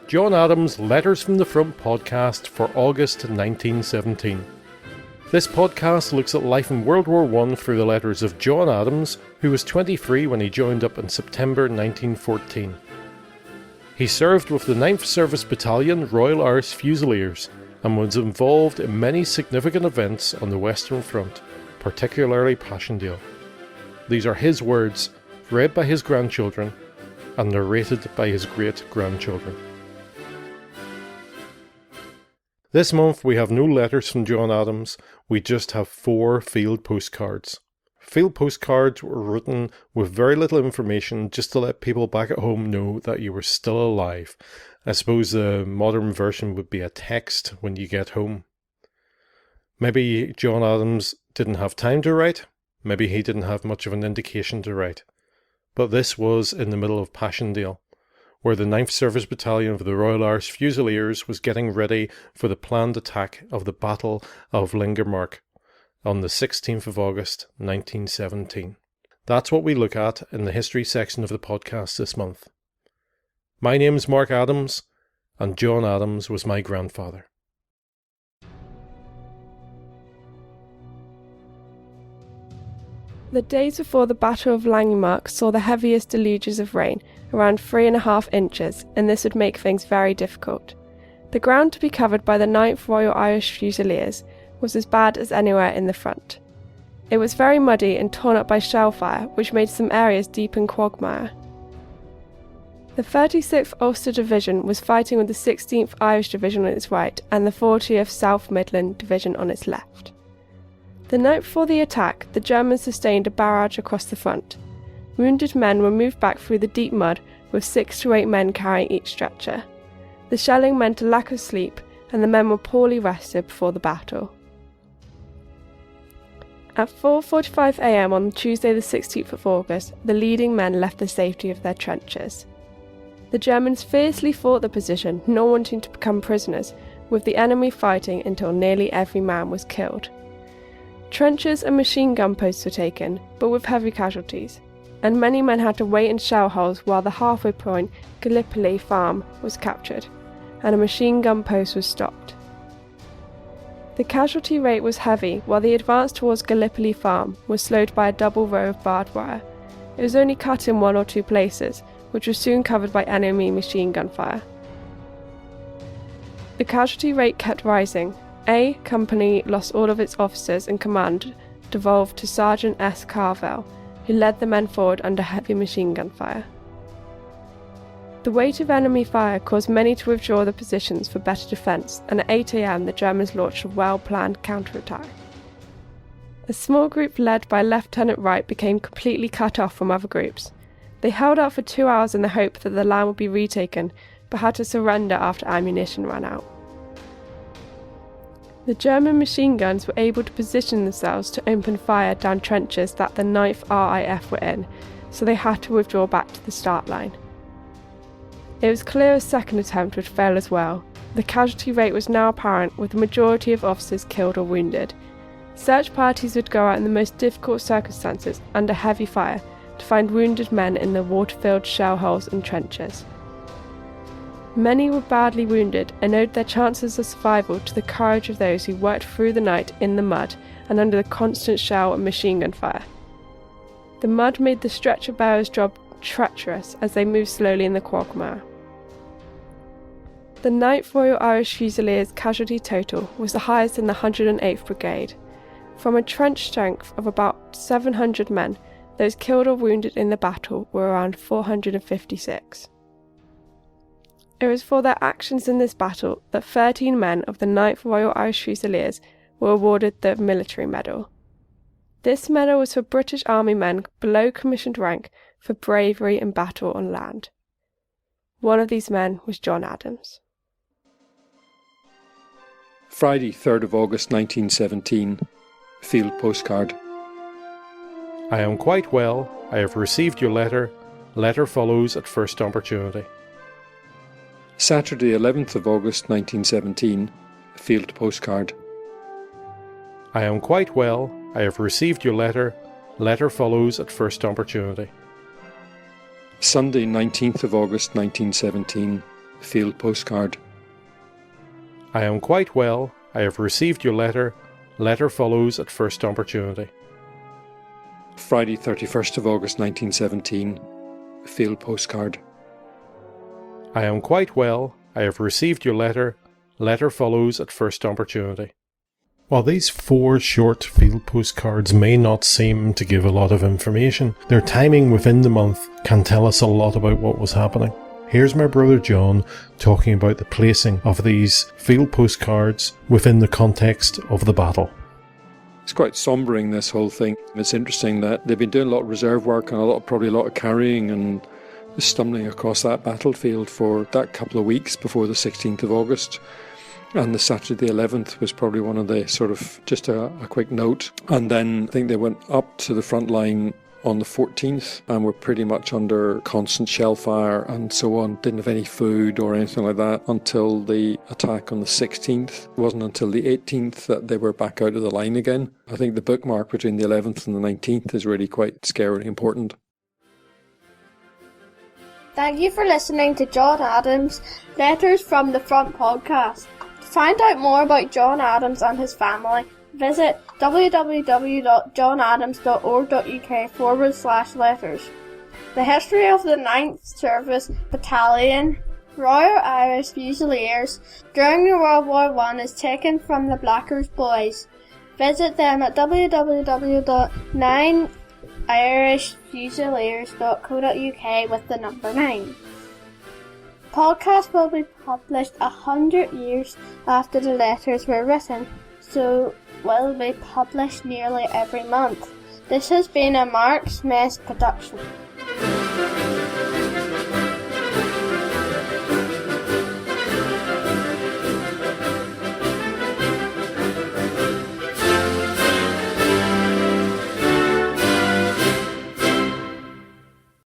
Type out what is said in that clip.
John Adams' Letters from the Front podcast for August 1917. This podcast looks at life in World War I through the letters of John Adams, who was 23 when he joined up in September 1914. He served with the 9th Service Battalion Royal Irish Fusiliers and was involved in many significant events on the Western Front, particularly Passchendaele. These are his words, read by his grandchildren and narrated by his great-grandchildren. This month we have no letters from John Adams, we just have 4 field postcards. Field postcards were written with very little information just to let people back at home know that you were still alive. I suppose the modern version would be a text when you get home. Maybe John Adams didn't have time to write, maybe he didn't have much of an indication to write. But this was in the middle of Passchendaele, where the 9th Service Battalion of the Royal Irish Fusiliers was getting ready for the planned attack of the Battle of Lingermark on the 16th of August 1917. That's what we look at in the history section of the podcast this month. My name's Mark Adams, and John Adams was my grandfather. The days before the Battle of Langemarck saw the heaviest deluges of rain, around 3.5 inches, and this would make things very difficult. The ground to be covered by the 9th Royal Irish Fusiliers was as bad as anywhere in the front. It was very muddy and torn up by shell fire, which made some areas deep in quagmire. The 36th Ulster Division was fighting with the 16th Irish Division on its right and the 40th South Midland Division on its left. The night before the attack, the Germans sustained a barrage across the front. Wounded men were moved back through the deep mud with 6 to 8 men carrying each stretcher. The shelling meant a lack of sleep, and the men were poorly rested before the battle. At 4:45 a.m. on Tuesday the 16th of August, the leading men left the safety of their trenches. The Germans fiercely fought the position, not wanting to become prisoners, with the enemy fighting until nearly every man was killed. Trenches and machine gun posts were taken, but with heavy casualties, and many men had to wait in shell holes while the halfway point Gallipoli Farm was captured, and a machine gun post was stopped. The casualty rate was heavy, while the advance towards Gallipoli Farm was slowed by a double row of barbed wire. It was only cut in 1 or 2 places, which was soon covered by enemy machine gun fire. The casualty rate kept rising. A Company lost all of its officers, and command devolved to Sergeant S. Carvell, who led the men forward under heavy machine gun fire. The weight of enemy fire caused many to withdraw their positions for better defence, and at 8 a.m. the Germans launched a well-planned counterattack. A small group led by Lieutenant Wright became completely cut off from other groups. They held out for 2 hours in the hope that the land would be retaken, but had to surrender after ammunition ran out. The German machine guns were able to position themselves to open fire down trenches that the 9th RAF were in, so they had to withdraw back to the start line. It was clear a second attempt would fail as well. The casualty rate was now apparent, with the majority of officers killed or wounded. Search parties would go out in the most difficult circumstances, under heavy fire, to find wounded men in the water-filled shell holes and trenches. Many were badly wounded and owed their chances of survival to the courage of those who worked through the night in the mud and under the constant shell and machine gun fire. The mud made the stretcher bearers' job treacherous as they moved slowly in the quagmire. The 9th Royal Irish Fusiliers' casualty total was the highest in the 108th Brigade. From a trench strength of about 700 men, those killed or wounded in the battle were around 456. It was for their actions in this battle that 13 men of the 9th Royal Irish Fusiliers were awarded the Military Medal. This medal was for British Army men below commissioned rank for bravery in battle on land. One of these men was John Adams. Friday, 3rd of August 1917. Field postcard. I am quite well. I have received your letter. Letter follows at first opportunity. Saturday, 11th of August 1917. Field postcard. I am quite well. I have received your letter. Letter follows at first opportunity. Sunday, 19th of August 1917. Field postcard. I am quite well. I have received your letter. Letter follows at first opportunity. Friday 31st of August 1917. Field postcard. I am quite well. I have received your letter. Letter follows at first opportunity. While these 4 short field postcards may not seem to give a lot of information, their timing within the month can tell us a lot about what was happening. Here's my brother John talking about the placing of these field postcards within the context of the battle. It's quite sombering, this whole thing. It's interesting that they've been doing a lot of reserve work and probably a lot of carrying and stumbling across that battlefield for that couple of weeks before the 16th of August. And the Saturday the 11th was probably one of the sort of just a quick note. And then I think they went up to the front line on the 14th and were pretty much under constant shell fire and so on. Didn't have any food or anything like that until the attack on the 16th. It wasn't until the 18th that they were back out of the line again. I think the bookmark between the 11th and the 19th is really quite scarily important. Thank you for listening to John Adams' Letters from the Front podcast. To find out more about John Adams and his family, visit www.johnadams.org.uk/letters. The history of the 9th Service Battalion, Royal Irish Fusiliers, during the World War I is taken from the Blackers Boys. Visit them at www.9irishfusiliers.co.uk with the number 9. Podcast will be published 100 years after the letters were written, so will be published nearly every month. This has been a Mark Smith production.